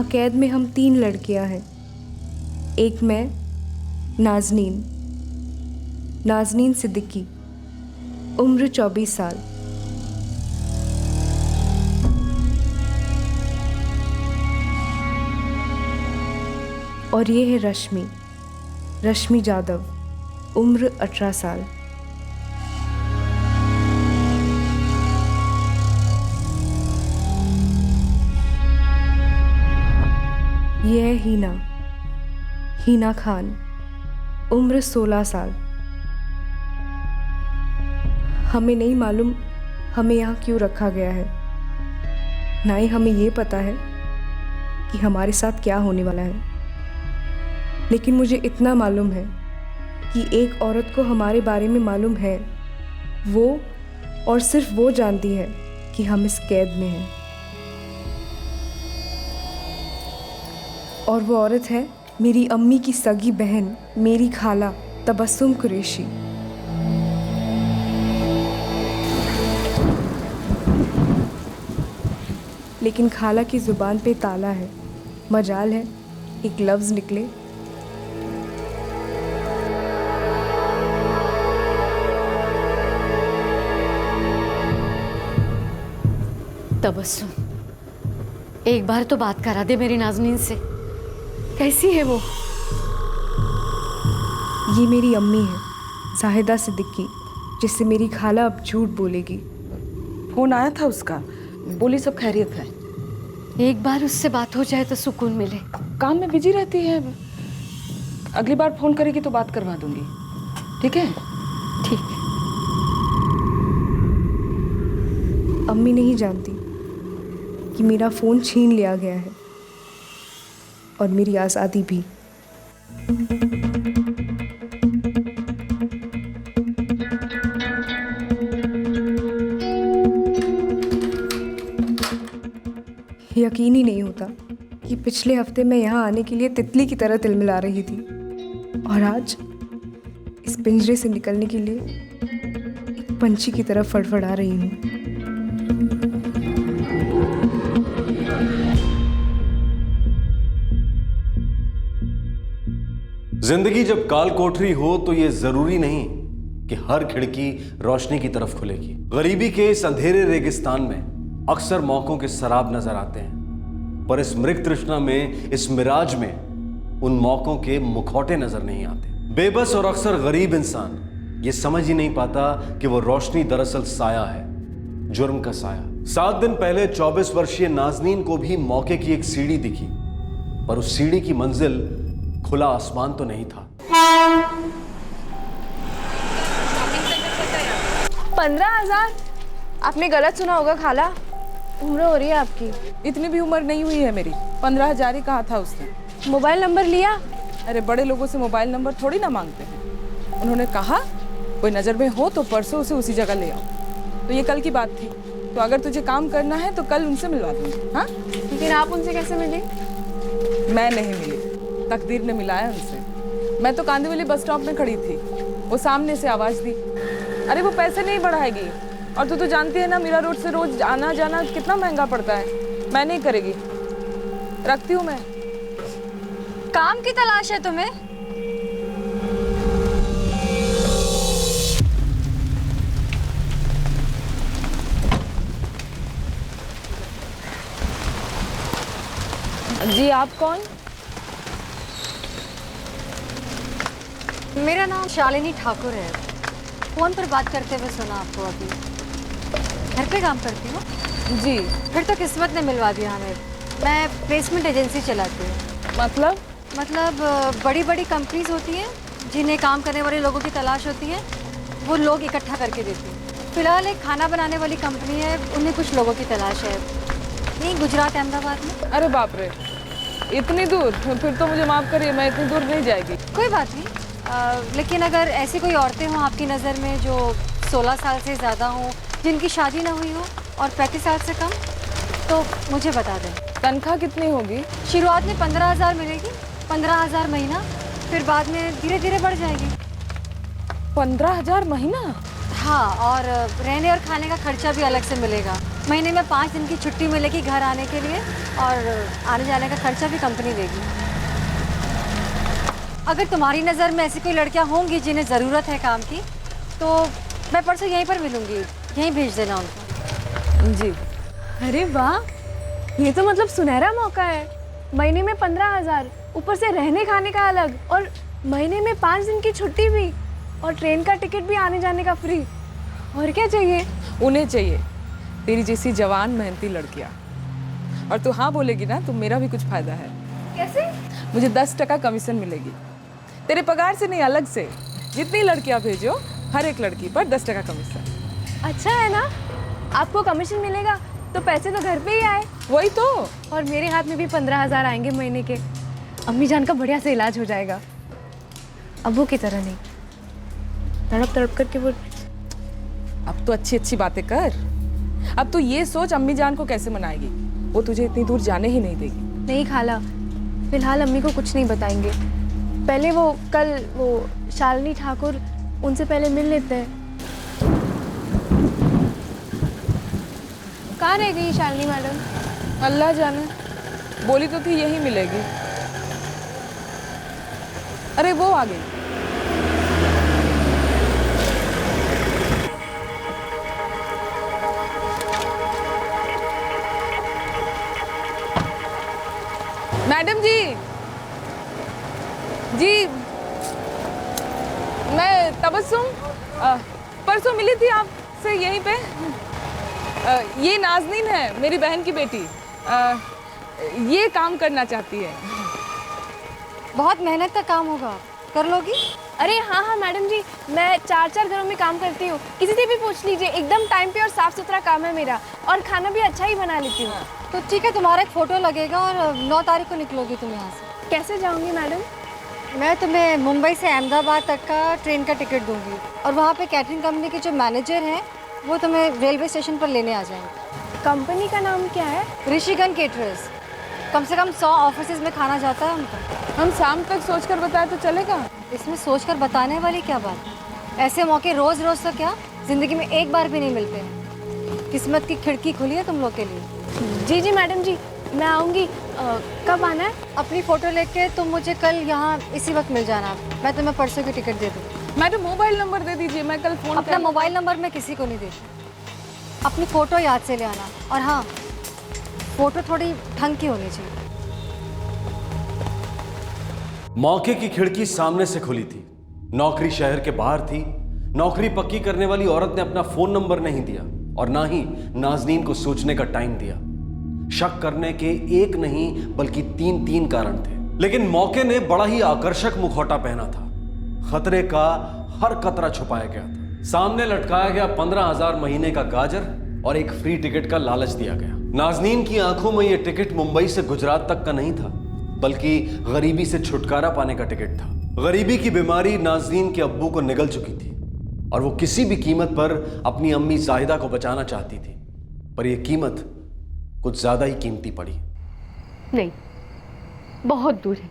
यहाँ कैद में हम 3 लड़कियाँ हैं। एक मैं, नाज़नीन सिद्दीकी, उम्र 24 साल। और ये है रश्मि जादव, उम्र 18 साल। ये है हीना खान, उम्र 16 साल। हमें नहीं मालूम हमें यहाँ क्यों रखा गया है, ना ही हमें ये पता है कि हमारे साथ क्या होने वाला है। लेकिन मुझे इतना मालूम है कि एक औरत को हमारे बारे में मालूम है, वो और सिर्फ वो जानती है कि हम इस कैद में हैं। और वो औरत है मेरी अम्मी की सगी बहन, मेरी खाला तबस्सुम कुरैशी। लेकिन खाला की ज़ुबान पे ताला है, मजाल है एक लफ्ज़ निकले। तबस्सुम, एक बार तो बात करा दे मेरी नाज़नीन से। कैसी है वो? ये मेरी अम्मी है, जाहिदा सिद्दीकी, जिससे मेरी खाला अब झूठ बोलेगी। फोन आया था उसका, बोली सब खैरियत है। एक बार उससे बात हो जाए तो सुकून मिले। काम में बिजी रहती है, अगली बार फोन करेगी तो बात करवा दूंगी। ठीक है? ठीक है। अम्मी नहीं जानती कि मेरा फ़ोन छीन लिया गया है और मेरी आज़ादी भी। यकीन ही नहीं होता कि पिछले हफ्ते मैं यहाँ आने के लिए तितली की तरह तिलमिला रही थी और आज इस पिंजरे से निकलने के लिए एक पंछी की तरह फड़फड़ा रही हूँ। जिंदगी जब काल कोठरी हो तो ये जरूरी नहीं कि हर खिड़की रोशनी की तरफ खुलेगी। गरीबी के इस अंधेरे रेगिस्तान में अक्सर मौकों के सराब नजर आते हैं, पर इस मृग तृष्णा में, इस मिराज में उन मौकों के मुखौटे नजर नहीं आते। बेबस और अक्सर गरीब इंसान ये समझ ही नहीं पाता कि वो रोशनी दरअसल साया है, जुर्म का साया। 7 दिन पहले 24 वर्षीय नाज़नीन को भी मौके की एक सीढ़ी दिखी, पर उस सीढ़ी की मंजिल खुला आसमान तो नहीं था। 15,000? आपने गलत सुना होगा खाला, उम्र हो रही है आपकी। इतनी भी उम्र नहीं हुई है मेरी। 15,000 ही कहा था उसने। मोबाइल नंबर लिया? अरे बड़े लोगों से मोबाइल नंबर थोड़ी ना मांगते हैं। उन्होंने कहा कोई नज़र में हो तो परसों उसे उसी जगह ले आओ। तो ये कल की बात थी, तो अगर तुझे काम करना है तो कल उनसे मिलवा दूंगी। हाँ, लेकिन आप उनसे कैसे मिली? मैं नहीं मिली, तकदीर ने मिलाया उनसे। मैं तो कांदिवली बस स्टॉप में खड़ी थी, वो सामने से आवाज़ दी, अरे वो पैसे नहीं बढ़ाएगी, और तू तो जानती है ना मीरा रोड से रोज आना जाना कितना महंगा पड़ता है। मैं नहीं करेगी, रखती हूँ मैं। काम की तलाश है तुम्हें? जी आप कौन? मेरा नाम शालिनी ठाकुर है। फोन पर बात करते हुए सुना आपको। अभी घर पे काम करती हूँ। जी, फिर तो किस्मत ने मिलवा दिया हमें। मैं प्लेसमेंट एजेंसी चलाती हूँ। मतलब बड़ी बड़ी कंपनीज होती हैं जिन्हें काम करने वाले लोगों की तलाश होती है, वो लोग इकट्ठा करके देती हैं। फिलहाल एक खाना बनाने वाली कंपनी है, उन्हें कुछ लोगों की तलाश है, यहीं गुजरात अहमदाबाद में। अरे बाप रे, इतनी दूर? फिर तो मुझे माफ़ करिए, मैं इतनी दूर नहीं जाएगी। कोई बात नहीं, लेकिन अगर ऐसी कोई औरतें हों आपकी नज़र में जो 16 साल से ज़्यादा हों, जिनकी शादी ना हुई हो और 35 साल से कम, तो मुझे बता दें। तनख्वाह कितनी होगी? शुरुआत में 15,000 मिलेगी, 15,000 महीना, फिर बाद में धीरे धीरे बढ़ जाएगी। 15,000 महीना? हाँ, और रहने और खाने का खर्चा भी अलग से मिलेगा। महीने में 5 दिन की छुट्टी मिलेगी घर आने के लिए, और आने जाने का खर्चा भी कंपनी देगी। अगर तुम्हारी नज़र में ऐसी कोई लड़कियां होंगी जिन्हें ज़रूरत है काम की, तो मैं परसों यहीं पर मिलूंगी, यहीं भेज देना उनको। जी। अरे वाह, ये तो मतलब सुनहरा मौका है। महीने में 15,000, ऊपर से रहने खाने का अलग, और महीने में 5 दिन की छुट्टी भी, और ट्रेन का टिकट भी आने जाने का फ्री। और क्या चाहिए? उन्हें चाहिए तेरी जैसी जवान मेहनती लड़कियां। और तू हाँ बोलेगी ना तो मेरा भी कुछ फायदा है। कैसे? मुझे 10% कमीशन मिलेगी तेरे पगार से, नहीं अलग से। जितनी लड़कियां भेजो हर एक लड़की पर 10% कमीशन। अच्छा है ना, आपको कमीशन मिलेगा तो पैसे तो घर पे ही आए। वही तो। और मेरे हाथ में भी 15,000 आएंगे महीने के। अम्मी जान का बढ़िया से इलाज हो जाएगा, अबू की तरह नहीं तड़प तड़प करके वो। अब तो अच्छी अच्छी बातें कर। अब तू ये सोच अम्मी जान को कैसे मनाएगी, वो तुझे इतनी दूर जाने ही नहीं देगी। नहीं खाला, फिलहाल अम्मी को कुछ नहीं बताएंगे। पहले वो कल वो शालिनी ठाकुर, उनसे पहले मिल लेते हैं। कहाँ रह गई शालिनी मैडम? अल्लाह जाने, बोली तो थी यही मिलेगी। अरे वो आ गई। मैडम जी, जी मैं तबस्सुम परसों मिली थी आपसे यहीं पे। ये नाज़नीन है, मेरी बहन की बेटी। ये काम करना चाहती है। बहुत मेहनत का काम होगा, कर लोगी? अरे हाँ हाँ मैडम जी, मैं 4 घरों में काम करती हूँ, किसी से भी पूछ लीजिए। एकदम टाइम पे और साफ सुथरा काम है मेरा, और खाना भी अच्छा ही बना लेती हूँ। तो ठीक है, तुम्हारा एक फ़ोटो लगेगा और 9 तारीख को निकलोगी तुम यहाँ से। कैसे जाऊँगी मैडम? मैं तुम्हें मुंबई से अहमदाबाद तक का ट्रेन का टिकट दूंगी, और वहाँ पे कैटरिंग कंपनी के जो मैनेजर हैं वो तुम्हें रेलवे स्टेशन पर लेने आ जाएंगे। कंपनी का नाम क्या है? ऋषिगन केटरर्स। कम से कम 100 ऑफिसेज में खाना जाता है उनका। हम शाम तक सोचकर बताए तो चलेगा? इसमें सोचकर बताने वाली क्या बात? ऐसे मौके रोज़ रोज़ तो क्या, ज़िंदगी में एक बार भी नहीं मिलते हैं। किस्मत की खिड़की खुली है तुम लोग के लिए। जी जी मैडम जी, मैं आऊँगी। कब आना है? अपनी फ़ोटो लेके तुम मुझे कल यहाँ इसी वक्त मिल जाना, मैं तुम्हें परसों की टिकट दे दूँ। मैडम मोबाइल नंबर दे दीजिए, मैं कल फ़ोन अपना मोबाइल नंबर मैं किसी को नहीं देती। अपनी फ़ोटो याद से ले आना, और हाँ, फ़ोटो थोड़ी ढंग की होनी चाहिए। मौके की खिड़की सामने से खुली थी। नौकरी शहर के बाहर थी। नौकरी पक्की करने वाली औरत ने अपना फोन नंबर नहीं दिया, और ना ही नाज़नीन को सोचने का टाइम दिया। शक करने के एक नहीं बल्कि 3 कारण थे, लेकिन मौके ने बड़ा ही आकर्षक मुखौटा पहना था। खतरे का हर कतरा छुपाया गया था। सामने लटकाया गया 15,000 महीने का गाजर और एक फ्री टिकट का लालच दिया गया। नाज़नीन की आंखों में यह टिकट मुंबई से गुजरात तक का नहीं था, बल्कि गरीबी से छुटकारा पाने का टिकट था। गरीबी की बीमारी नाज़नीन के अब्बू को निगल चुकी थी, और वो किसी भी कीमत पर अपनी अम्मी जाहिदा को बचाना चाहती थी। पर यह कीमत कुछ ज्यादा ही कीमती पड़ी। नहीं, बहुत दूर है,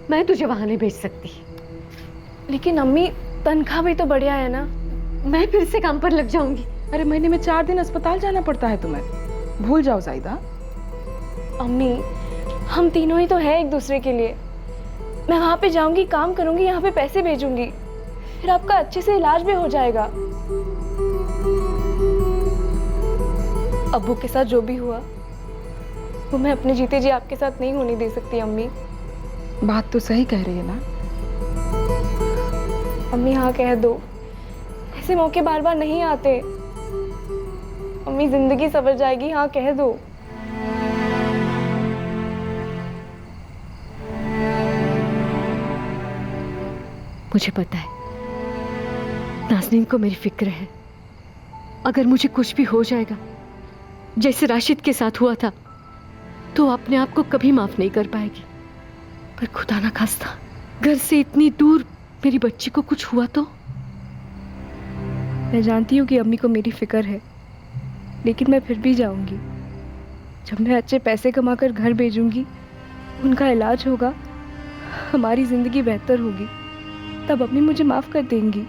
मैं तुझे वहां नहीं भेज सकती। लेकिन अम्मी, तनख्वाह भी तो बढ़िया है ना। मैं फिर से काम पर लग जाऊंगी। अरे महीने में 4 दिन अस्पताल जाना पड़ता है तुम्हें, भूल जाओ जाहिदा। अम्मी, हम तीनों ही तो हैं एक दूसरे के लिए। मैं वहाँ पे जाऊंगी, काम करूंगी, यहाँ पे पैसे भेजूंगी, फिर आपका अच्छे से इलाज भी हो जाएगा। अब्बू के साथ जो भी हुआ वो मैं अपने जीते जी आपके साथ नहीं होने दे सकती अम्मी। बात तो सही कह रही है ना। अम्मी हाँ कह दो, ऐसे मौके बार बार नहीं आते। अम्मी, जिंदगी सवर जाएगी, हाँ कह दो। मुझे पता है नाज़नीन को मेरी फिक्र है। अगर मुझे कुछ भी हो जाएगा जैसे राशिद के साथ हुआ था, तो अपने आप को कभी माफ नहीं कर पाएगी। पर खुदा ना खास्ता घर से इतनी दूर मेरी बच्ची को कुछ हुआ तो? मैं जानती हूँ कि अम्मी को मेरी फिक्र है, लेकिन मैं फिर भी जाऊंगी। जब मैं अच्छे पैसे कमाकर घर भेजूंगी, उनका इलाज होगा, हमारी जिंदगी बेहतर होगी, तब अम्मी मुझे माफ कर देंगी।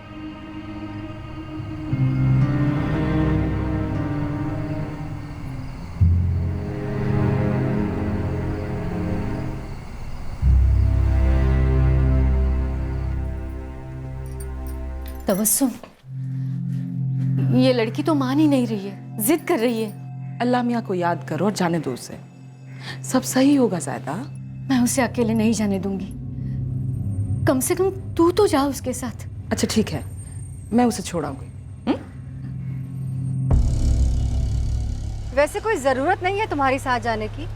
तबस्सुम, ये लड़की तो मान ही नहीं रही है, जिद कर रही है। अल्लाह मियाँ को याद करो और जाने दो उसे, सब सही होगा ज़ायदा। मैं उसे अकेले नहीं जाने दूंगी। कम से कम तू तो जा उसके साथ। अच्छा ठीक है, मैं उसे छोड़ाऊंगी। वैसे कोई ज़रूरत नहीं है तुम्हारी साथ जाने की,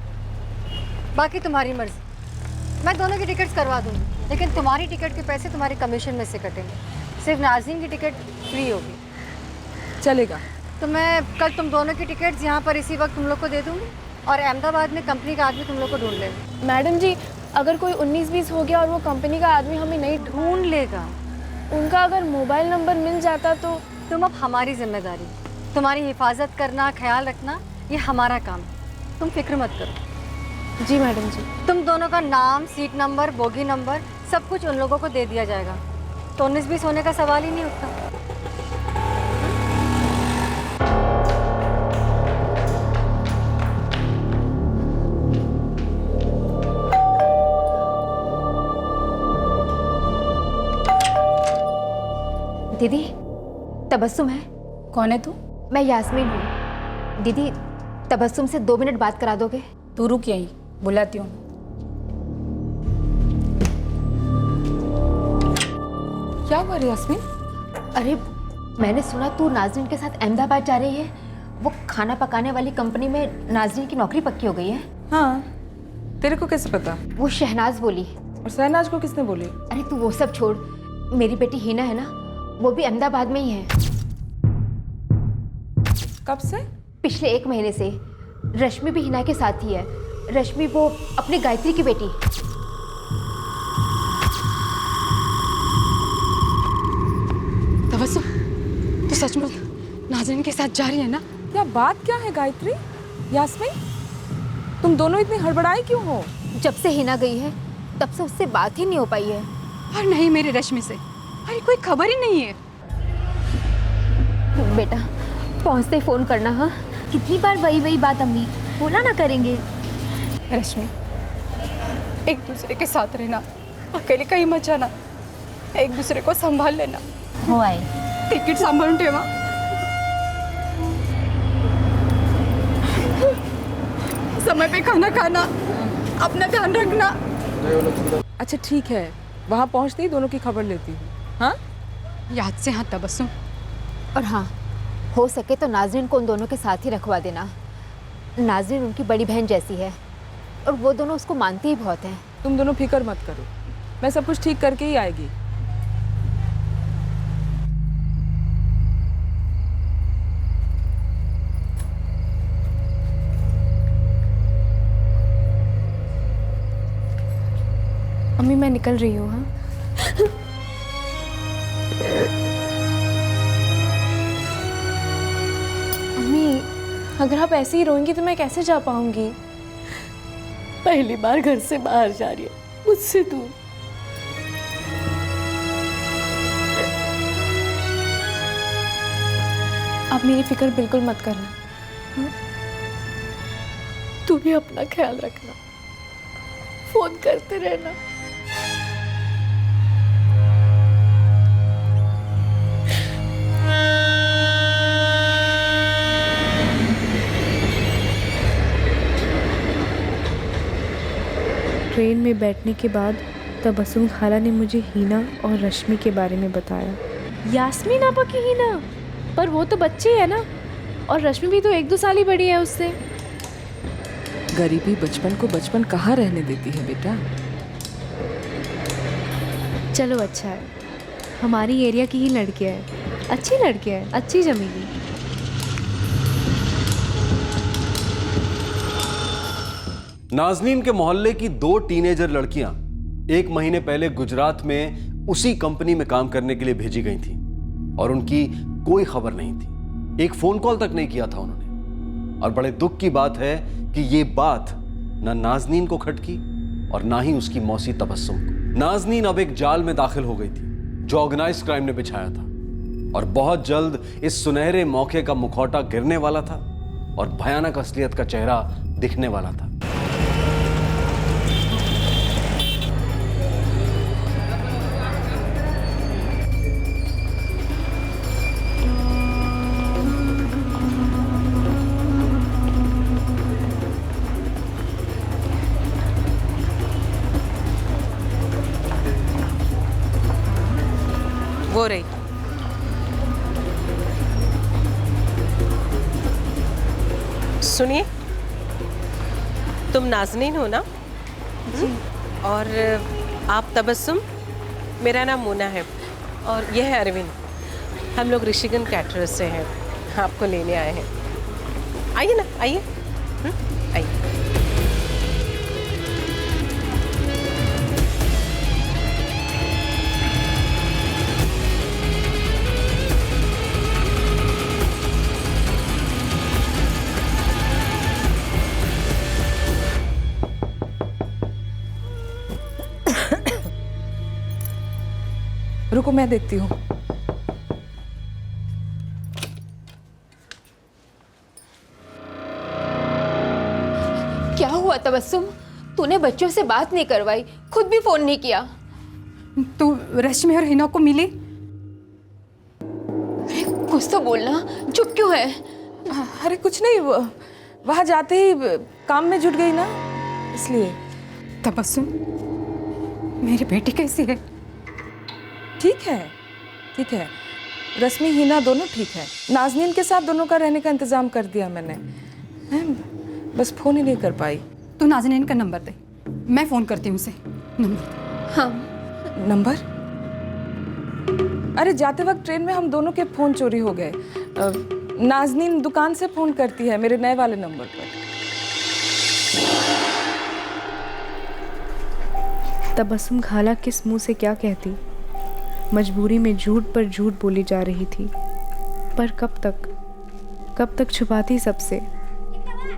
बाकी तुम्हारी मर्जी। मैं दोनों की टिकट्स करवा दूंगी, लेकिन तुम्हारी टिकट के पैसे तुम्हारे कमीशन में से कटेंगे। सिर्फ नाज़रीन की टिकट फ्री होगी। चलेगा। तो मैं कल तुम दोनों की टिकट्स यहाँ पर इसी वक्त तुम लोग को दे दूँगी, और अहमदाबाद में कंपनी का आदमी तुम लोग को ढूंढ लेगा। मैडम जी, अगर कोई 19-20 हो गया और वो कंपनी का आदमी हमें नहीं ढूंढ लेगा। उनका अगर मोबाइल नंबर मिल जाता तो। तुम अब हमारी जिम्मेदारी, तुम्हारी हिफाजत करना, ख्याल रखना, ये हमारा काम है। तुम फिक्र मत करो। जी मैडम जी। तुम दोनों का नाम, सीट नंबर, बोगी नंबर, सब कुछ उन लोगों को दे दिया जाएगा। तो 19-20 होने का सवाल ही नहीं उठता। दीदी, तबस्सुम है? कौन है तू? मैं यास्मीन हूँ। दीदी, तबस्सुम से 2 मिनट बात करा दोगे? तू रुक यहीं, बुलाती हूँ। क्या हुआ यास्मीन? अरे, मैंने सुना तू नाज़रीन के साथ अहमदाबाद जा रही है। वो खाना पकाने वाली कंपनी में नाज़रीन की नौकरी पक्की हो गई है। हाँ, तेरे को कैसे पता? वो शहनाज बोली। और शहनाज को किसने बोली? अरे तू वो सब छोड़, मेरी बेटी हिना है ना, वो भी अहमदाबाद में ही है। कब से? पिछले 1 महीने से। रश्मि भी हिना के साथ ही है। रश्मि वो अपनी गायत्री की बेटी। तबस्सुम, तू सचमुच नाज़रीन के साथ जा रही है ना? क्या बात क्या है गायत्री? यास्मीन, तुम दोनों इतनी हड़बड़ाई क्यों हो? जब से हिना गई है तब से उससे बात ही नहीं हो पाई है। और नहीं मेरी रश्मि से, अरे कोई खबर ही नहीं है। बेटा, पहुंचते ही फोन करना। हाँ, कितनी बार वही बात अम्मी, बोला ना करेंगे। रश्मि, एक दूसरे के साथ रहना, अकेले कहीं मत जाना, एक दूसरे को संभाल लेना। हो आए। टिकट सांभाळून ठेवा। समय पे खाना खाना, अपना ध्यान रखना। अच्छा ठीक है, वहाँ पहुँचते ही दोनों की खबर लेती हूँ। हाँ, याद से हाँ तबस्सुम। और हाँ, हो सके तो नाज़रीन को उन दोनों के साथ ही रखवा देना। नाज़रीन उनकी बड़ी बहन जैसी है और वो दोनों उसको मानती ही बहुत हैं। तुम दोनों फिक्र मत करो, मैं सब कुछ ठीक करके ही आएगी। अम्मी मैं निकल रही हूँ। हाँ, अम्मी अगर आप ऐसे ही रोएंगी तो मैं कैसे जा पाऊंगी? पहली बार घर से बाहर जा रही है मुझसे तू। आप मेरी फिक्र बिल्कुल मत करना। तू भी अपना ख्याल रखना, फोन करते रहना। ट्रेन में बैठने के बाद तबस्सुम खाला ने मुझे हीना और रश्मि के बारे में बताया। यास्मीन आपा की हीना? पर वो तो बच्ची है ना, और रश्मि भी तो 1-2 साल ही बड़ी है उससे। गरीबी बचपन को बचपन कहाँ रहने देती है बेटा। चलो अच्छा है, हमारी एरिया की ही लड़कियाँ हैं, अच्छी लड़कियाँ हैं, अच्छी जमेगी। नाज़नीन के मोहल्ले की 2 टीनेजर लड़कियां 1 महीने पहले गुजरात में उसी कंपनी में काम करने के लिए भेजी गई थीं और उनकी कोई खबर नहीं थी, एक फोन कॉल तक नहीं किया था उन्होंने। और बड़े दुख की बात है कि ये बात ना नाज़नीन को खटकी और ना ही उसकी मौसी तबस्सुम को। नाज़नीन अब एक जाल में दाखिल हो गई थी जो ऑर्गेनाइज्ड क्राइम ने बिछाया था, और बहुत जल्द इस सुनहरे मौके का मुखौटा गिरने वाला था और भयानक असलियत का चेहरा दिखने वाला था। वो रही। सुनिए, तुम नाज़नीन हो ना? जी। और आप तबस्सुम? मेरा नाम मोना है और यह है अरविंद। हम लोग ऋषिगंज कैटरर्स से हैं, आपको लेने आए हैं। आइए ना, आइए। आइए। रुको, मैं देखती हूँ। क्या हुआ तबस्सुम? तूने बच्चों से बात नहीं करवाई, खुद भी फोन नहीं किया। तू रश्मि और हिना को मिली? अरे कुछ तो बोलना, चुप क्यों है? अरे कुछ नहीं, वहाँ जाते ही काम में जुट गई ना, इसलिए। तबस्सुम, मेरी बेटी कैसी है? ठीक है, ठीक है। रश्मि हिना दोनों ठीक है। नाज़नीन के साथ दोनों का रहने का इंतजाम कर दिया मैंने। बस फोन ही नहीं कर पाई। तू नाज़नीन का नंबर दे, मैं फ़ोन करती हूँ उसे। नंबर? हाँ। नंबर? अरे जाते वक्त ट्रेन में हम दोनों के फ़ोन चोरी हो गए। नाज़नीन दुकान से फ़ोन करती है मेरे नए वाले नंबर पर। तबस्सुम खाला किस मुंह से क्या कहती। मजबूरी में झूठ पर झूठ बोली जा रही थी, पर कब तक छुपाती सबसे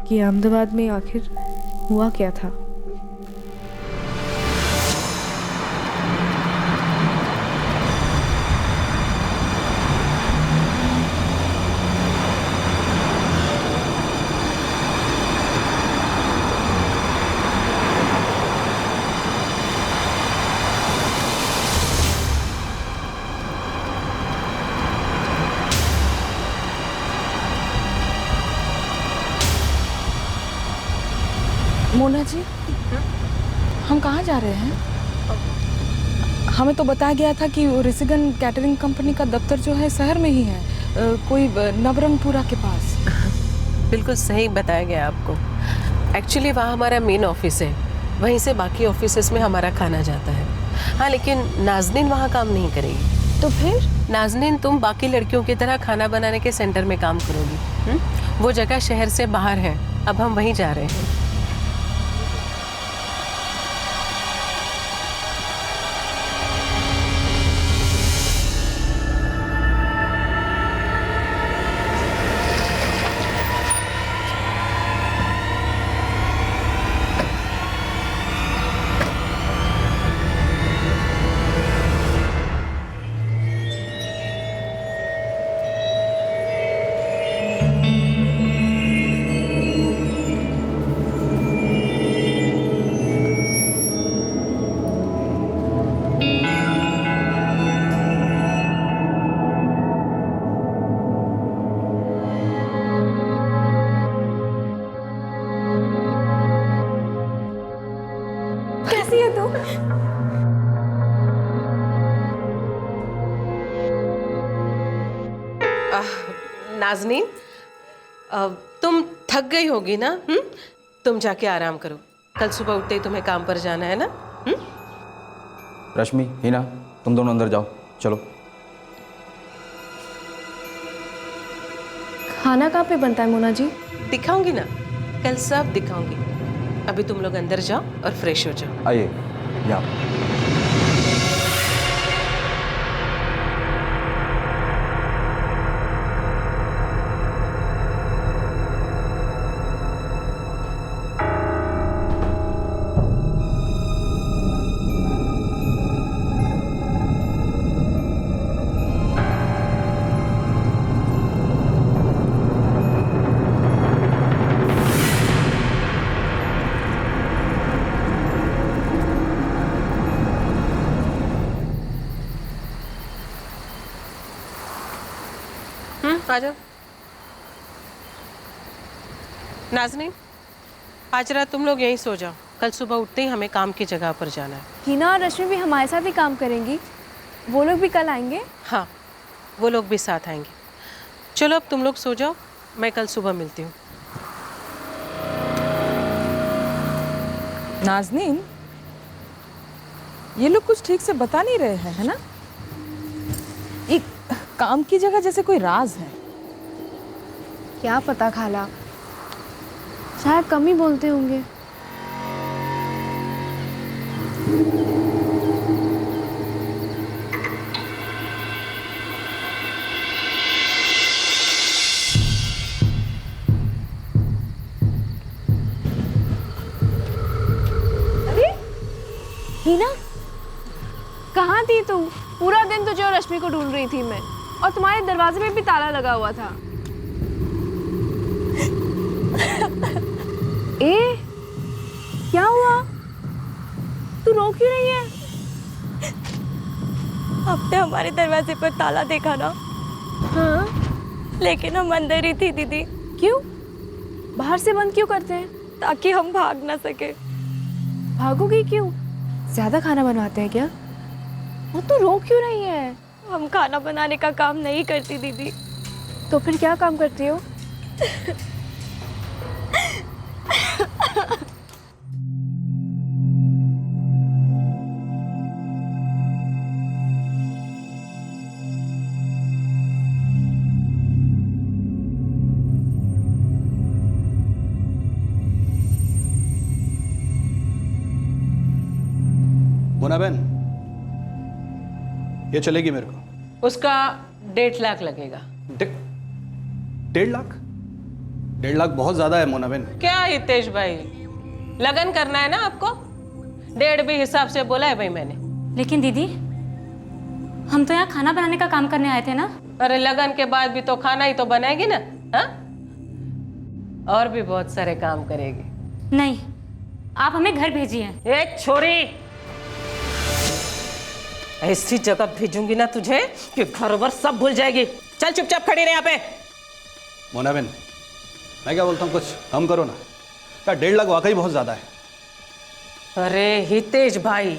कि अहमदाबाद में आखिर हुआ क्या था। मोना जी, हम कहाँ जा रहे हैं? हमें तो बताया गया था कि ऋषिगंज कैटरिंग कंपनी का दफ्तर जो है शहर में ही है, कोई नवरंगपुरा के पास। बिल्कुल सही बताया गया आपको। एक्चुअली वहाँ हमारा मेन ऑफिस है, वहीं से बाकी ऑफिसेस में हमारा खाना जाता है। हाँ, लेकिन नाज़नीन वहाँ काम नहीं करेगी। तो फिर? नाज़नीन, तुम बाकी लड़कियों की तरह खाना बनाने के सेंटर में काम करोगी। वो जगह शहर से बाहर है, अब हम वहीं जा रहे हैं। कैसी है तू? नाज़नीन, तुम थक गई होगी ना? तुम जाके आराम करो, कल सुबह उठते ही तुम्हें काम पर जाना है ना? रश्मि, हिना, तुम दोनों अंदर जाओ, चलो। खाना कहाँ पे बनता है मोना जी? दिखाऊंगी ना, कल सब दिखाऊंगी। अभी तुम लोग अंदर जाओ और फ्रेश हो जाओ। आइए, यहाँ। आ जाओ। नाज़नीन, आज रात तुम लोग यहीं सो जाओ, कल सुबह उठते ही हमें काम की जगह पर जाना है। हिना और रश्मि भी हमारे साथ ही काम करेंगी? वो लोग भी कल आएंगे? हाँ, वो लोग भी साथ आएंगे। चलो अब तुम लोग सो जाओ, मैं कल सुबह मिलती हूँ। नाज़नीन, ये लोग कुछ ठीक से बता नहीं रहे हैं, है ना? एक काम की जगह जैसे कोई राज है। क्या पता खाला, शायद कम ही बोलते होंगे। हीना, कहाँ थी तू? पूरा दिन तुझे और रश्मि को ढूंढ रही थी मैं, और तुम्हारे दरवाजे पे भी ताला लगा हुआ था। ए, क्या हुआ? तू रो क्यों रही है? आपने हमारे दरवाजे पर ताला देखा ना? हाँ, लेकिन हम अंदर ही थी दीदी। क्यों? बाहर से बंद क्यों करते हैं? ताकि हम भाग ना सके। भागोगी क्यों? ज्यादा खाना बनवाते हैं क्या? और तू रो क्यों रही है? हम खाना बनाने का काम नहीं करती दीदी। तो फिर क्या काम करती हो? मोना बहन, ये चलेगी मेरे को। उसका 1.5 लाख लगेगा। 1.5 लाख? 1.5 लाख बहुत ज्यादा है मोना बहन। क्या हितेश भाई, लगन करना है ना आपको? 1.5 भी हिसाब से बोला है भाई मैंने। लेकिन दीदी, हम तो यहाँ खाना बनाने का काम करने आए थे ना। अरे लगन के बाद भी तो खाना ही तो बनाएगी ना, हाँ? और भी बहुत सारे काम करेगी। नहीं, आप हमें घर भेजिए। एक छोरी, ऐसी जगह भेजूंगी ना तुझे कि घर भर सब भूल जाएगी। चल चुपचाप खड़ी रहे यहाँ पे। मोना बहन, मैं क्या बोलता हूँ, कुछ कम करो ना। क्या 1.5 लाख वाकई बहुत ज्यादा है। अरे हितेश भाई,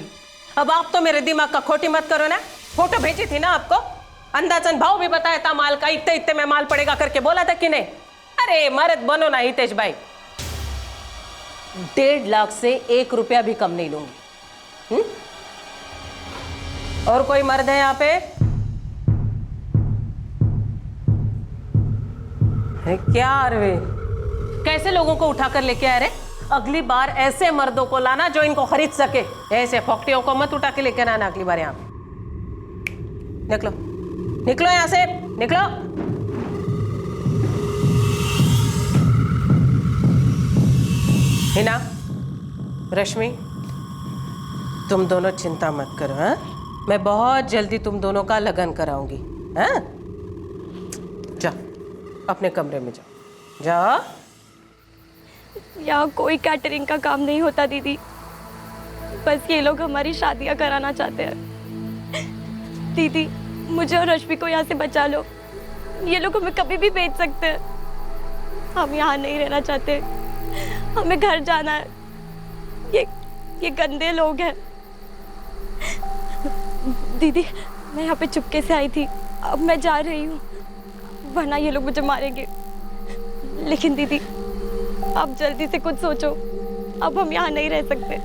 अब आप तो मेरे दिमाग का खोटी मत करो ना। फोटो भेजी थी ना आपको, अंदाजन भाव भी बताया था माल का, इतने इतने में माल पड़ेगा करके बोला था कि नहीं? अरे मर्द बनो ना हितेश भाई। 1.5 लाख से 1 रुपया भी कम नहीं लूंगी। और कोई मर्द है यहाँ पे? है क्या अरविंद, कैसे लोगों को उठाकर लेके आ रहे? अगली बार ऐसे मर्दों को लाना जो इनको खरीद सके। ऐसे फोकटियों को मत उठा के लेके आना अगली बार यहाँ पे। निकलो निकलो यहाँ से, निकलो। हिना, रश्मि, तुम दोनों चिंता मत करो। हाँ, मैं बहुत जल्दी तुम दोनों का लगन कराऊंगी। हाँ, जाओ अपने कमरे में जाओ, जाओ। यहाँ कोई कैटरिंग का काम नहीं होता दीदी, बस ये लोग हमारी शादियाँ कराना चाहते हैं। दीदी, मुझे और रश्मि को यहाँ से बचा लो। ये लोग हमें कभी भी बेच सकते हैं। हम यहाँ नहीं रहना चाहते, हमें घर जाना है। ये गंदे लोग हैं। दीदी, मैं यहाँ पे चुपके से आई थी, अब मैं जा रही हूँ, वरना ये लोग मुझे मारेंगे। लेकिन दीदी, आप जल्दी से कुछ सोचो, अब हम यहाँ नहीं रह सकते।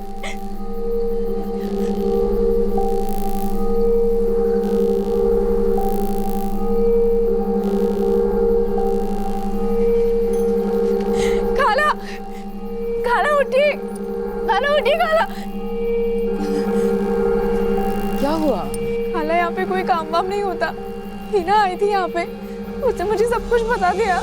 खाला, खाला उठी, खाला उठी, खाला। क्या हुआ? खाला, यहाँ पे कोई काम वाम नहीं होता। हीना आई थी यहाँ पे, उसने मुझे सब कुछ बता दिया।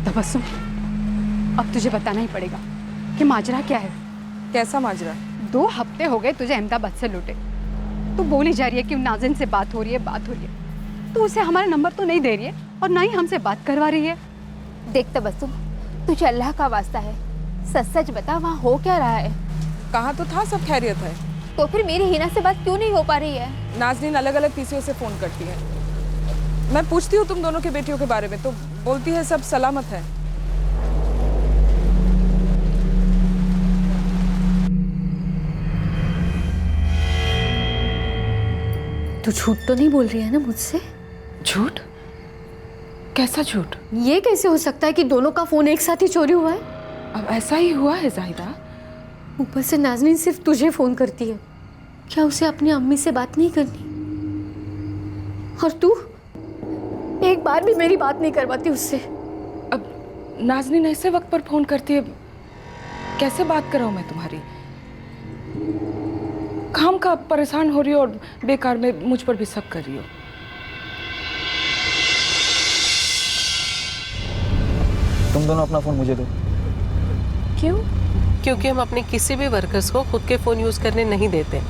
तबस्सुम, अब तुझे बताना ही पड़ेगा कि माजरा क्या है। कैसा माजरा? 2 हफ्ते हो गए तुझे अहमदाबाद से लौटे, तू बोली जा रही है कि नाज़िन से बात हो रही है, बात हो रही है। तू उसे हमारा नंबर तो नहीं दे रही है और ना ही हमसे बात करवा रही है। देख तबस्सुम, तुझे अल्लाह का वास्ता है, सच सच बता वहाँ हो क्या रहा है? कहा तो था सब खैरियत है। तो फिर मेरी हिना से बात क्यों नहीं हो पा रही है? नाज़नीन अलग अलग पीसीओ से फ़ोन करती है। मैं पूछती हूँ तुम दोनों के बेटियों के बारे में तो बोलती है सब सलामत है। तू झूठ तो नहीं बोल रही है ना मुझसे? झूठ? कैसा झूठ? ये कैसे हो सकता है कि दोनों का फोन एक साथ ही चोरी हुआ है? अब ऐसा ही हुआ है जाहिदा। ऊपर से नाज़नीन सिर्फ तुझे फोन करती है, क्या उसे अपनी अम्मी से बात नहीं करनी? और तू एक बार भी मेरी बात नहीं करवाती उससे। अब नाज़नीन ऐसे वक्त पर फोन करती है, कैसे बात कराऊं मैं तुम्हारी? काम का परेशान हो रही हो और बेकार में मुझ पर भी शक कर रही हो। तुम दोनों अपना फ़ोन मुझे दो। क्यों? क्योंकि हम अपने किसी भी वर्कर्स को खुद के फ़ोन यूज़ करने नहीं देते।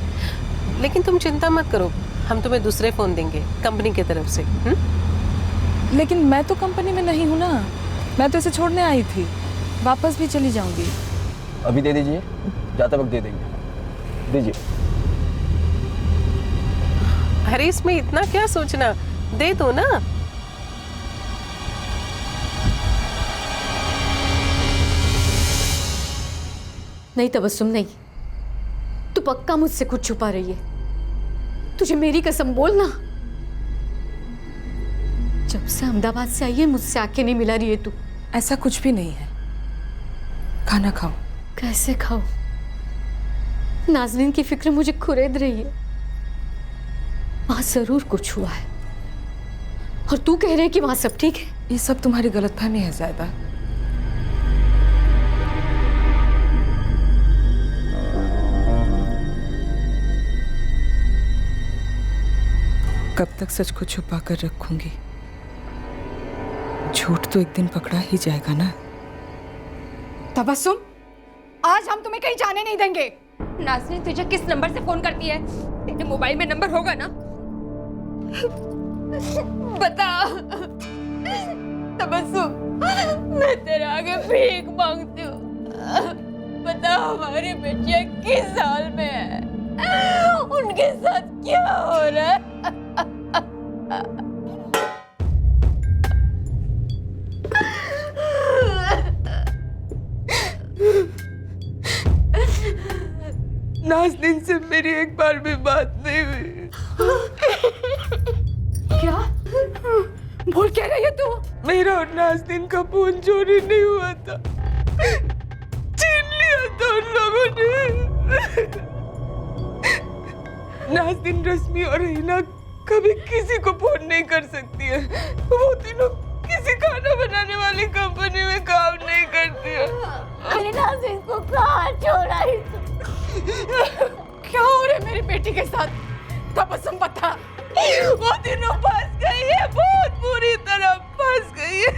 लेकिन तुम चिंता मत करो, हम तुम्हें दूसरे फ़ोन देंगे कंपनी की तरफ से। लेकिन मैं तो कंपनी में नहीं हूँ ना, मैं तो इसे छोड़ने आई थी, वापस भी चली जाऊंगी। अभी दे दीजिए, जाते वक्त दे देंगे। दीजिए। अरे इसमें इतना क्या सोचना, दे दो ना। नहीं तबस्सुम नहीं, तू पक्का मुझसे कुछ छुपा रही है। तुझे मेरी कसम बोलना, जब से अहमदाबाद से आई है मुझसे आंखें नहीं मिला रही है तू। ऐसा कुछ भी नहीं है, खाना खाओ। कैसे खाओ? नाज़नीन की फिक्र मुझे खुरेद रही है। वहां जरूर कुछ हुआ है और तू कह रहे है कि वहां सब ठीक है। ये सब तुम्हारी गलतफहमी है जायदा। कब तक सच को छुपा कर रखूंगी? झूठ तो एक दिन पकड़ा ही जाएगा ना। तबस्सुम, आज हम तुम्हें कहीं जाने नहीं देंगे। नाज़नीन तुझे किस नंबर से फोन करती है? तेरे मोबाइल में नंबर होगा ना? बता तबस्सुम, मैं तेरे आगे भीख मांगती हूँ। बता हमारी बेटियां किस हाल में है, उनके साथ क्या हो रहा है? नाज़नीन से मेरी एक बार भी बात नहीं हुई। क्या बोल कह रही है तू? मेरा और नाज़नीन का फोन चोरी नहीं हुआ था, छीन लिया था उन लोगों ने। नाज़नीन रश्मि और हिना कभी किसी को फोन नहीं कर सकती है। वो तीनों किसी खाना बनाने वाली कंपनी में काम नहीं करती है। अरे नाज़नीन को कहाँ छोड़ा है? क्या हो रहा है मेरी बेटी के साथ? तबस्सुम बता। वो तीनों फंस गई है, बहुत बुरी तरह फंस गई है।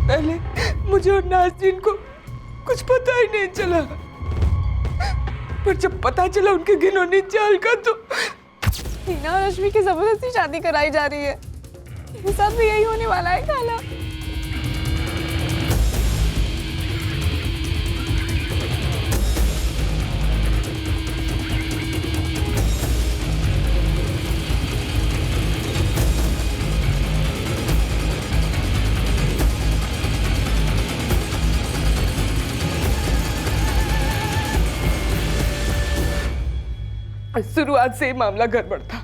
पहले मुझे और नाज़नीन को कुछ पता ही नहीं चला, पर जब पता चला उनके घिनौनी चाल का तो हिना और रश्मि की जबरदस्ती शादी कराई जा रही है। ये सब भी यही होने वाला है खाला। शुरुआत से ही मामला गड़बड़ था।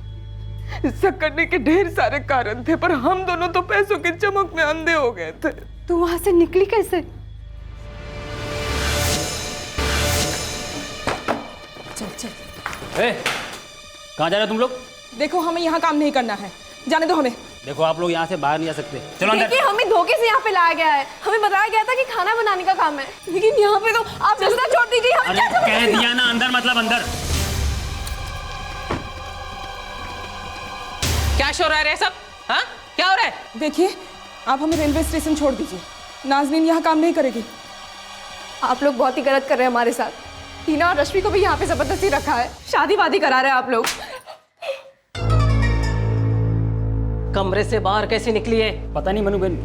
इससे करने के ढेर सारे कारण थे, पर हम दोनों तो पैसों की चमक में अंधे हो गए थे। तू वहां से निकली कैसे? चल चल। कहाँ जा रहे हो तुम लोग? देखो हमें यहाँ काम नहीं करना है, जाने दो हमें। देखो आप लोग यहाँ से बाहर नहीं जा सकते, चलो अंदर। देखिए हमें धोखे से यहाँ पे लाया गया है। हमें बताया गया था कि खाना बनाने का काम है, लेकिन यहाँ पे तो आप रास्ता छोड़ दीजिए। हम अरे कह दिया ना अंदर मतलब अंदर। क्या शोर आ रहा है सब? हाँ क्या हो रहा है? देखिए आप हमें रेलवे स्टेशन छोड़ दीजिए, नाज़नीन यहाँ काम नहीं करेगी। आप लोग बहुत ही गलत कर रहे हैं हमारे साथ। टीना और रश्मि को भी यहाँ पे जबरदस्ती रखा है, शादी वादी करा रहे हैं आप लोग। कमरे से बाहर कैसे निकली है? पता नहीं मनु बहन,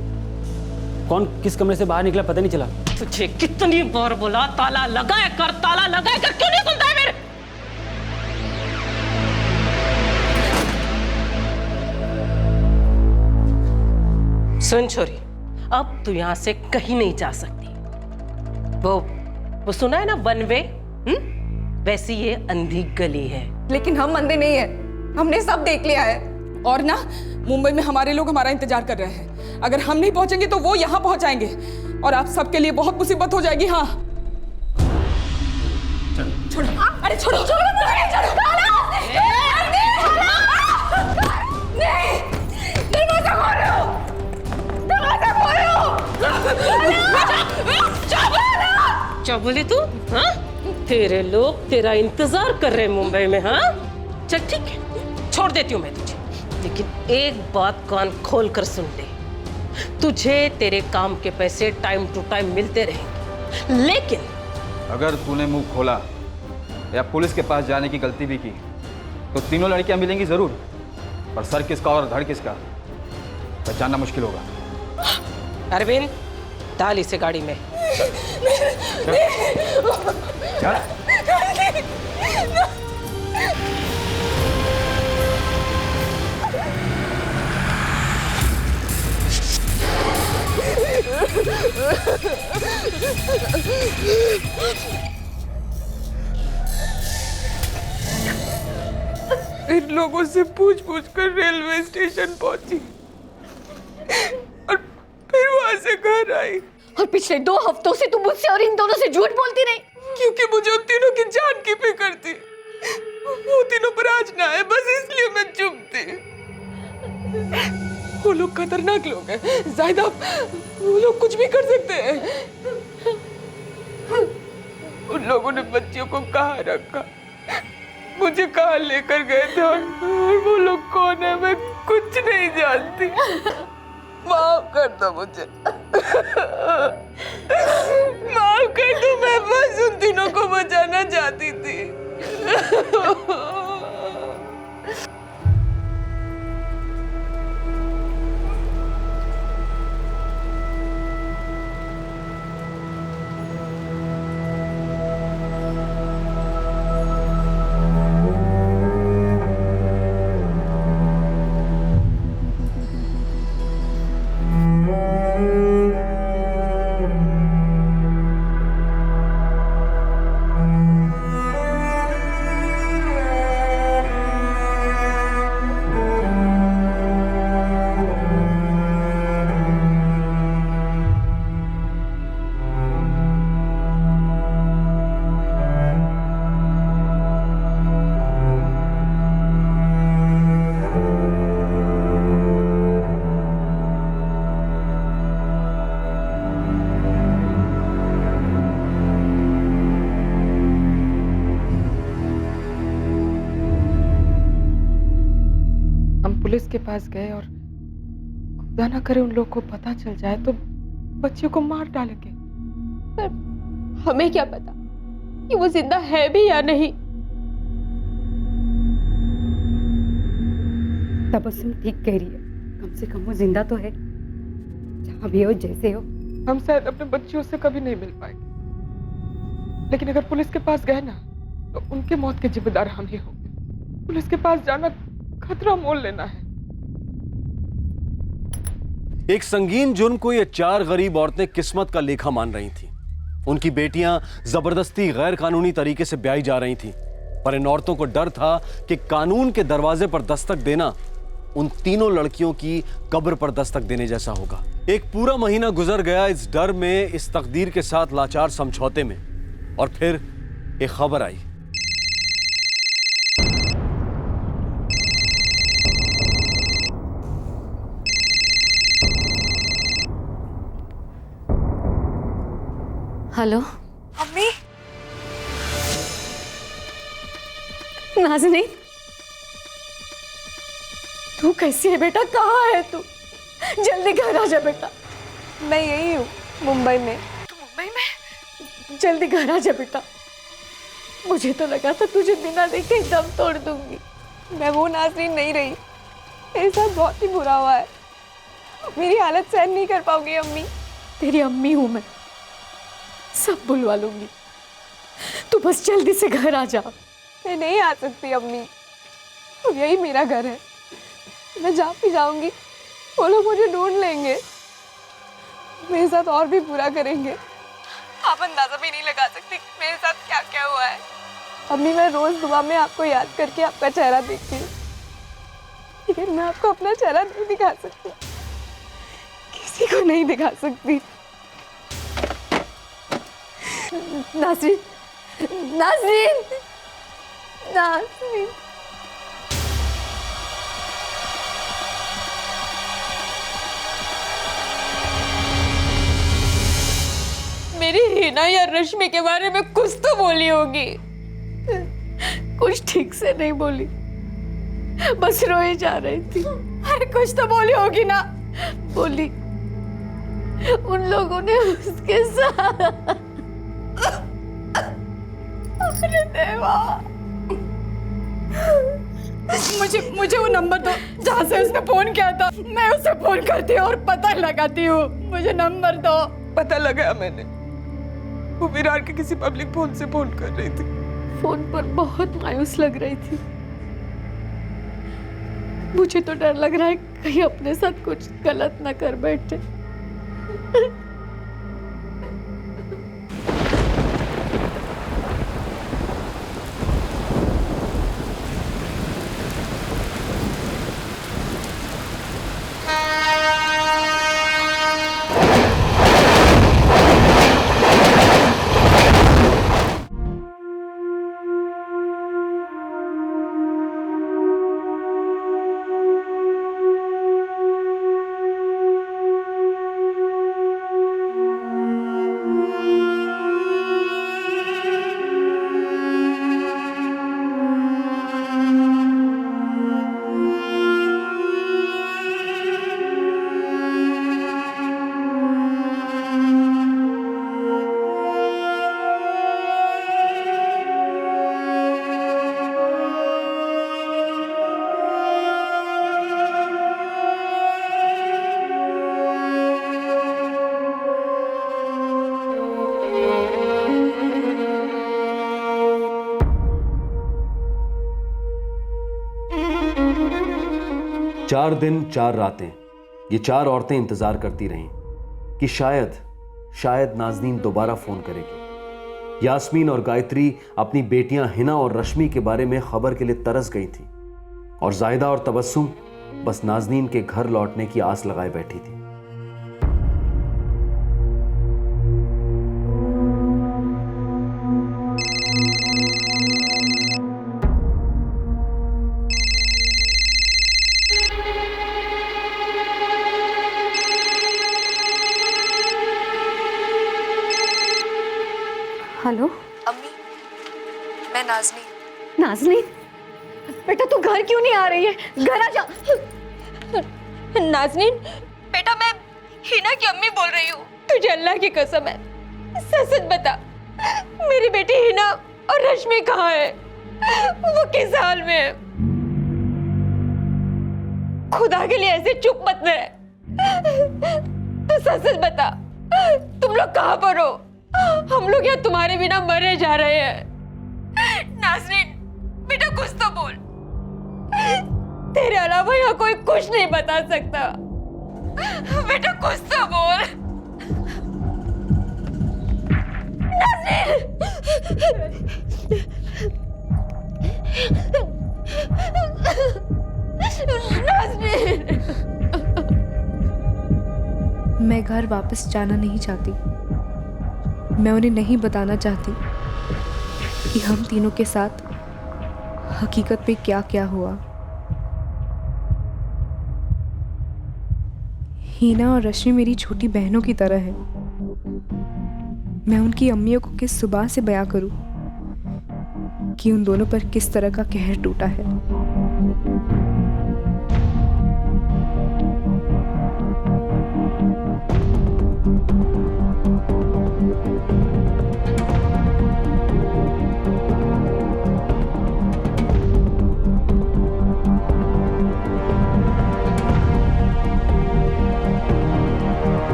कौन किस कमरे से बाहर निकला पता नहीं चला। तुझे कितनी बार बोला ताला लगाए कर, ताला लगाए कर, क्यों नहीं सुनता है मेरे? सुन छोरी, अब तू यहाँ से कहीं नहीं जा सकती। वो सुना है ना, वन वे? वैसी ये अंधी गली है। लेकिन हम अंधे नहीं है, हमने सब देख लिया है। और ना, मुंबई में हमारे लोग हमारा इंतजार कर रहे हैं। अगर हम नहीं पहुंचेंगे तो वो यहाँ पहुंच जाएंगे और आप सबके लिए बहुत मुसीबत हो जाएगी। हाँ छोड़ो, अरे छोड़ो, छोड़ो, दरवाजा खोलो, दरवाजा खोलो। क्या बोली तू? हाँ, तेरे लोग तेरा इंतजार कर रहे हैं मुंबई में। हाँ चल ठीक है, छोड़ देती हूँ मैं तुझे, लेकिन एक बात कान खोल कर सुन ले। तुझे तेरे काम के पैसे टाइम टू टाइम मिलते रहेंगे, लेकिन अगर तूने मुंह खोला या पुलिस के पास जाने की गलती भी की तो तीनों लड़कियां मिलेंगी जरूर, पर सर किसका और धड़ किसका पहचानना मुश्किल होगा। अरविंद, डाल इसे गाड़ी में। इन लोगों से पूछ कर रेलवे स्टेशन पहुंची और फिर वहां से घर आई। और पिछले 2 हफ्तों से तुम मुझसे और इन दोनों से झूठ बोलती रही। क्योंकि मुझे उन तीनों की जान की फिक्र थी। वो तीनों पर आज ना आए, बस इसलिए मैं चुप थी। वो लोग खतरनाक लोग हैं जाहिदा, वो लोग कुछ भी कर सकते हैं। उन लोगों ने बच्चियों को कहाँ रखा, मुझे कहाँ लेकर गए थे, और वो लोग कौन है मैं कुछ नहीं जानती। माफ कर दो मुझे, माफ कर दो, मैं बस उन तीनों को बचाना चाहती थी। पुलिस के पास गए और खुदा ना करे उन लोग को पता चल जाए तो बच्चियों को मार डालेंगे। पर हमें क्या पता कि वो जिंदा है भी या नहीं। तबस्सुम ठीक कह रही है, कम से कम वो जिंदा तो है, जहाँ भी हो जैसे हो। हम शायद अपने बच्चियों से कभी नहीं मिल पाएंगे, लेकिन अगर पुलिस के पास गए ना तो उनके मौत के जिम्मेदार हम ही होंगे। पुलिस के पास जाना खतरा मोल लेना है। एक संगीन जुर्म को ये 4 गरीब औरतें किस्मत का लेखा मान रही थीं। उनकी बेटियां जबरदस्ती गैर कानूनी तरीके से ब्याही जा रही थीं, पर इन औरतों को डर था कि कानून के दरवाजे पर दस्तक देना उन तीनों लड़कियों की कब्र पर दस्तक देने जैसा होगा। एक पूरा महीना गुजर गया इस डर में, इस तकदीर के साथ लाचार समझौते में, और फिर एक खबर आई। हेलो अम्मी, नाज़नीन, तू कैसी है बेटा? कहाँ है तू? जल्दी घर आ जा बेटा। मैं यही हूँ मुंबई में। तू मुंबई में? जल्दी घर आ जा बेटा। मुझे तो लगा था तुझे बिना देखे दम तोड़ दूंगी। मैं वो नाज़रीन नहीं रही। मेरे साथ बहुत ही बुरा हुआ है। मेरी हालत सहन नहीं कर पाऊंगी अम्मी। तेरी अम्मी हूं मैं, सब बुलवा लूंगी। तू बस जल्दी से घर आ जा। मैं नहीं आ सकती अम्मी, अब यही मेरा घर है। मैं जहाँ भी जाऊंगी वो लोग मुझे ढूंढ लेंगे, मेरे साथ और भी बुरा करेंगे। आप अंदाजा भी नहीं लगा सकती मेरे साथ क्या क्या हुआ है। अम्मी मैं रोज दुआ में आपको याद करके आपका चेहरा देखती हूँ, लेकिन मैं आपको अपना चेहरा नहीं दिखा सकती, किसी को नहीं दिखा सकती। नाज़रीन, नाज़रीन, नाज़रीन। मेरी हिना या रश्मि के बारे में कुछ तो बोली होगी। कुछ ठीक से नहीं बोली, बस रोए जा रही थी। अरे कुछ तो बोली होगी ना। बोली उन लोगों ने उसके साथ। अरे देवा, मुझे वो नंबर दो जहाँ से उसने फोन किया था। मैं उसे फोन करती हूँ और पता लगाती हूँ। मुझे नंबर दो। पता लगाया मैंने, वो विरार के किसी पब्लिक फोन से फोन कर रही थी। फोन पर बहुत मायूस लग रही थी। मुझे तो डर लग रहा है कहीं अपने साथ कुछ गलत ना कर बैठे। 4 दिन 4 रातें ये 4 औरतें इंतजार करती रहीं कि शायद नाज़नीन दोबारा फोन करेगी। यास्मीन और गायत्री अपनी बेटियां हिना और रश्मि के बारे में खबर के लिए तरस गई थी और जायदा और तबस्सुम बस नाज़नीन के घर लौटने की आस लगाए बैठी थी। हेलो अम्मी, मैं नाज़नीन। नाज़नीन, बेटा तू घर क्यों नहीं आ रही है? घर आ जा। नाज़नीन बेटा, मैं हिना की अम्मी बोल रही हूँ। तुझे अल्लाह की कसम है, सच सच बता, मेरी बेटी हिना और रश्मि कहाँ है? वो किस हाल में है? खुदा के लिए ऐसे चुप मत रह। तो सच सच बता, तुम लोग कहाँ पर हो? हम लोग यहाँ तुम्हारे बिना मरे जा रहे हैं। नाज़रीन बेटा कुछ तो बोल, तेरे अलावा यहाँ कोई कुछ नहीं बता सकता। बेटा कुछ तो बोल। नाज़रीन, नाज़रीन। मैं घर वापस जाना नहीं चाहती। मैं उन्हें नहीं बताना चाहती कि हम तीनों के साथ हकीकत में क्या क्या हुआ। हिना और रश्मि मेरी छोटी बहनों की तरह है। मैं उनकी अम्मियों को किस जुबान से बयां करूं कि उन दोनों पर किस तरह का कहर टूटा है।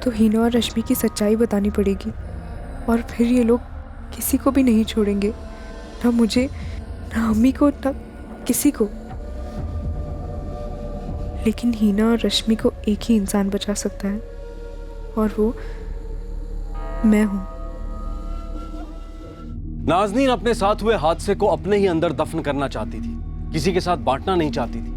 तो हिना और रश्मि की सच्चाई बतानी पड़ेगी और फिर ये लोग किसी को भी नहीं छोड़ेंगे, ना मुझे, ना अम्मी को, ना किसी को। लेकिन हिना और रश्मि को एक ही इंसान बचा सकता है और वो मैं हूं। नाज़नीन अपने साथ हुए हादसे को अपने ही अंदर दफन करना चाहती थी, किसी के साथ बांटना नहीं चाहती थी।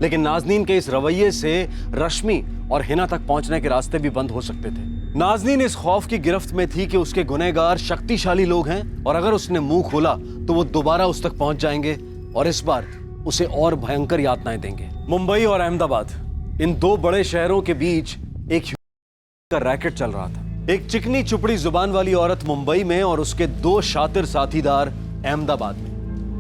लेकिन नाज़नीन के इस रवैये से रश्मि और हिना तक पहुंचने के रास्ते भी बंद हो सकते थे। नाज़नीन इस खौफ की गिरफ्त में थी कि उसके गुनहगार शक्तिशाली लोग हैं और अगर उसने मुंह खोला तो वो दोबारा उस तक पहुंच जाएंगे और इस बार उसे और भयंकर यातनाएं देंगे। मुंबई और अहमदाबाद, इन दो बड़े शहरों के बीच एक का रैकेट चल रहा था। एक चिकनी चुपड़ी जुबान वाली औरत मुंबई में और उसके दो शातिर साथीदार अहमदाबाद में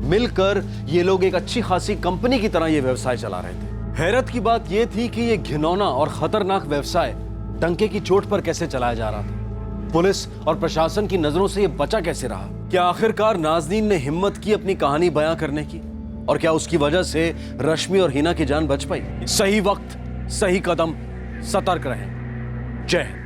मिलकर ये लोग एक अच्छी खासी कंपनी की तरह ये व्यवसाय चला रहे थे। हैरत की बात यह थी कि ये घिनौना और खतरनाक व्यवसाय डंके की चोट पर कैसे चलाया जा रहा था। पुलिस और प्रशासन की नजरों से यह बचा कैसे रहा? क्या आखिरकार नाज़नीन ने हिम्मत की अपनी कहानी बयां करने की? और क्या उसकी वजह से रश्मि और हिना की जान बच पाई? सही वक्त, सही कदम, सतर्क रहें। जय हिंद।